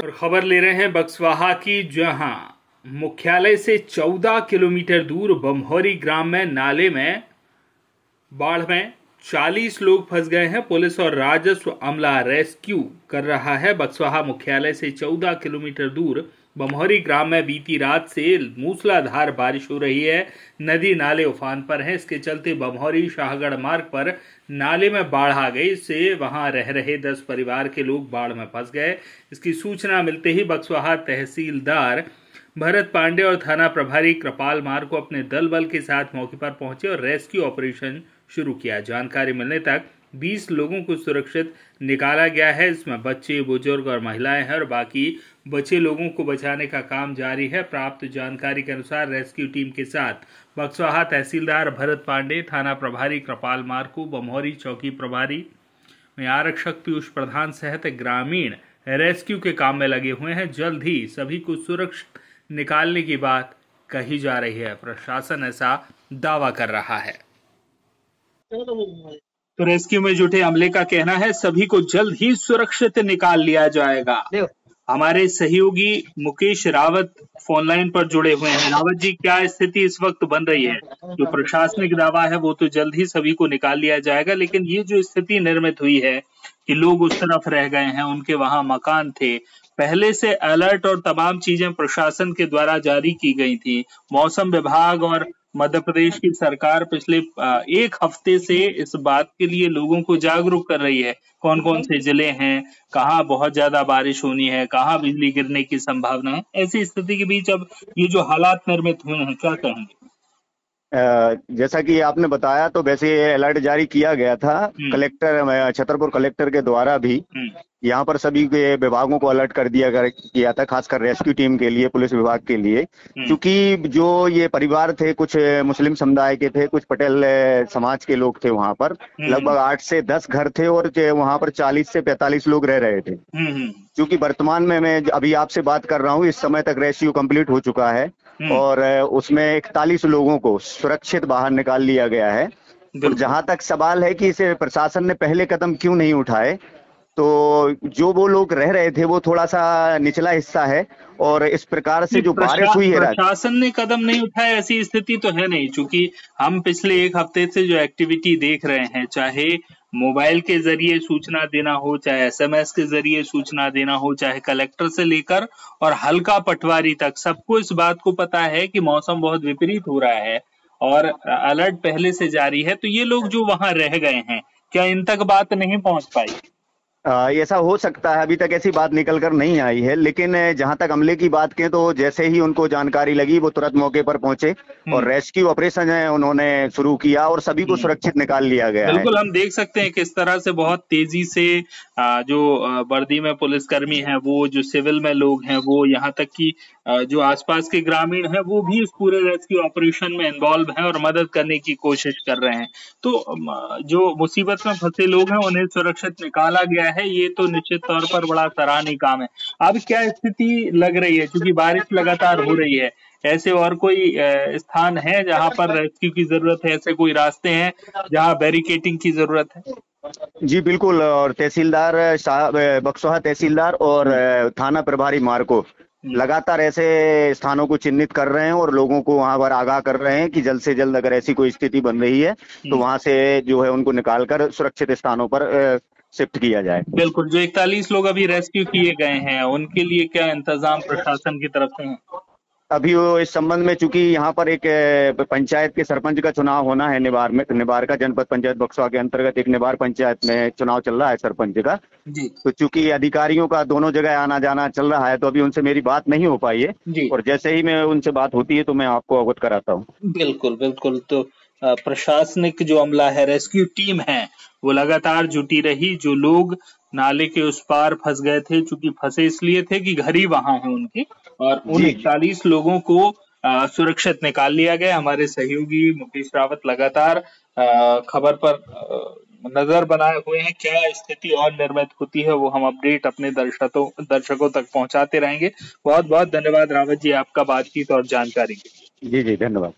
और खबर ले रहे हैं बक्सवाहा की, जहां मुख्यालय से 14 किलोमीटर दूर बमहौरी ग्राम में नाले में बाढ़ में 40 लोग फंस गए हैं। पुलिस और राजस्व अमला रेस्क्यू कर रहा है। बक्सवाहा मुख्यालय से 14 किलोमीटर दूर बमहौरी ग्राम में बीती रात से मूसलाधार बारिश हो रही है। नदी नाले उफान पर हैं। इसके चलते बमहौरी शाहगढ़ मार्ग पर नाले में बाढ़ आ गई। इससे वहां रह रहे 10 परिवार के लोग बाढ़ में फंस गए। इसकी सूचना मिलते ही बक्सवाहा तहसीलदार भरत पांडे और थाना प्रभारी कृपाल मार को अपने दल बल के साथ मौके पर पहुंचे और रेस्क्यू ऑपरेशन शुरू किया। जानकारी मिलने तक 20 लोगों को सुरक्षित निकाला गया है। इसमें बच्चे, बुजुर्ग और महिलाएं हैं और बाकी बचे लोगों को बचाने का काम जारी है। प्राप्त जानकारी के अनुसार रेस्क्यू टीम के साथ बक्सवाहा तहसीलदार भरत पांडे, थाना प्रभारी कृपाल मार्को, बमहौरी चौकी प्रभारी में आरक्षक पीयूष प्रधान सहित ग्रामीण रेस्क्यू के काम में लगे हुए हैं। जल्द ही सभी को सुरक्षित निकालने की बात कही जा रही है। प्रशासन ऐसा दावा कर रहा है। तो रेस्क्यू में जुटे अमले का कहना है सभी को जल्द ही सुरक्षित निकाल लिया जाएगा। हमारे सहयोगी मुकेश रावत फोन लाइन पर जुड़े हुए हैं। रावत जी, क्या स्थिति इस वक्त बन रही है? जो प्रशासनिक दावा है वो तो जल्द ही सभी को निकाल लिया जाएगा, लेकिन ये जो स्थिति निर्मित हुई है कि लोग उस तरफ रह गए हैं, उनके वहां मकान थे, पहले से अलर्ट और तमाम चीजें प्रशासन के द्वारा जारी की गई थी। मौसम विभाग और मध्य प्रदेश की सरकार पिछले एक हफ्ते से इस बात के लिए लोगों को जागरूक कर रही है कौन कौन से जिले हैं, कहाँ बहुत ज्यादा बारिश होनी है, कहाँ बिजली गिरने की संभावना है। ऐसी स्थिति के बीच अब ये जो हालात निर्मित हुए हैं, क्या कहेंगे? जैसा कि आपने बताया तो वैसे अलर्ट जारी किया गया था कलेक्टर, छतरपुर कलेक्टर के द्वारा भी। यहाँ पर सभी के विभागों को अलर्ट कर दिया गया था, खासकर रेस्क्यू टीम के लिए, पुलिस विभाग के लिए, क्योंकि जो ये परिवार थे, कुछ मुस्लिम समुदाय के थे, कुछ पटेल समाज के लोग थे। वहाँ पर लगभग 8 से 10 घर थे और वहाँ पर 40 से 45 लोग रह रहे थे। क्योंकि वर्तमान में मैं अभी आपसे बात कर रहा हूँ, इस समय तक रेस्क्यू कंप्लीट हो चुका है और उसमें 41 लोगों को सुरक्षित बाहर निकाल लिया गया है। और जहां तक सवाल है कि इसे प्रशासन ने पहले कदम क्यों नहीं उठाए, तो जो वो लोग रह रहे थे वो थोड़ा सा निचला हिस्सा है और इस प्रकार से जो बारिश हुई है, प्रशासन ने कदम नहीं उठाया ऐसी स्थिति तो है नहीं। चूंकि हम पिछले एक हफ्ते से जो एक्टिविटी देख रहे हैं, चाहे मोबाइल के जरिए सूचना देना हो, चाहे एसएमएस के जरिए सूचना देना हो, चाहे कलेक्टर से लेकर और हल्का पटवारी तक, सबको इस बात को पता है कि मौसम बहुत विपरीत हो रहा है और अलर्ट पहले से जारी है। तो ये लोग जो वहां रह गए हैं, क्या इन तक बात नहीं पहुंच पाई? ऐसा हो सकता है, अभी तक ऐसी बात निकल कर नहीं आई है। लेकिन जहां तक अमले की बात करें तो जैसे ही उनको जानकारी लगी वो तुरंत मौके पर पहुंचे और रेस्क्यू ऑपरेशन है उन्होंने शुरू किया और सभी को सुरक्षित निकाल लिया गया है। बिल्कुल, हम देख सकते हैं किस तरह से बहुत तेजी से जो वर्दी में पुलिसकर्मी हैं, वो जो सिविल में लोग हैं, वो यहाँ तक कि जो आसपास के ग्रामीण हैं वो भी इस पूरे रेस्क्यू ऑपरेशन में इन्वॉल्व हैं और मदद करने की कोशिश कर रहे हैं। तो जो मुसीबत में फंसे लोग हैं उन्हें सुरक्षित निकाला गया है, ये तो निश्चित तौर पर बड़ा सराहनीय काम है। अब क्या स्थिति लग रही है, क्योंकि बारिश लगातार हो रही है, ऐसे और कोई स्थान है जहां पर रेस्क्यू की जरूरत है? ऐसे कोई रास्ते हैं जहां बैरिकेटिंग की जरूरत है? जी बिल्कुल, और तहसीलदार साहब, बक्सवाहा तहसीलदार और थाना प्रभारी मार्को लगातार ऐसे स्थानों को चिन्हित कर रहे हैं और लोगों को वहां पर आगाह कर रहे हैं कि जल्द से जल्द अगर ऐसी कोई स्थिति बन रही है तो वहां से जो है उनको निकालकर सुरक्षित स्थानों पर शिफ्ट किया जाए। बिल्कुल, जो 41 लोग अभी रेस्क्यू किए गए हैं उनके लिए क्या इंतजाम प्रशासन की तरफ से है? अभी वो इस संबंध में, चूंकि यहाँ पर एक पंचायत के सरपंच का चुनाव होना है, निबार का जनपद पंचायत बक्सवा के अंतर्गत एक निबार पंचायत में चुनाव चल रहा है सरपंच का जी। तो चूंकि अधिकारियों का दोनों जगह आना जाना चल रहा है तो अभी उनसे मेरी बात नहीं हो पाई है और जैसे ही मैं उनसे बात होती है तो मैं आपको अवगत कराता हूँ। बिल्कुल बिल्कुल। तो प्रशासनिक जो अमला है, रेस्क्यू टीम है, वो लगातार जुटी रही। जो लोग नाले के उस पार फंस गए थे, चूंकि फंसे इसलिए थे कि घर ही वहां है उनके, और उन 40 लोगों को सुरक्षित निकाल लिया गया। हमारे सहयोगी मुकेश रावत लगातार खबर पर नजर बनाए हुए हैं। क्या स्थिति और निर्मित होती है वो हम अपडेट अपने दर्शकों तक पहुंचाते रहेंगे। बहुत बहुत धन्यवाद रावत जी आपका बातचीत और जानकारी के लिए। जी धन्यवाद।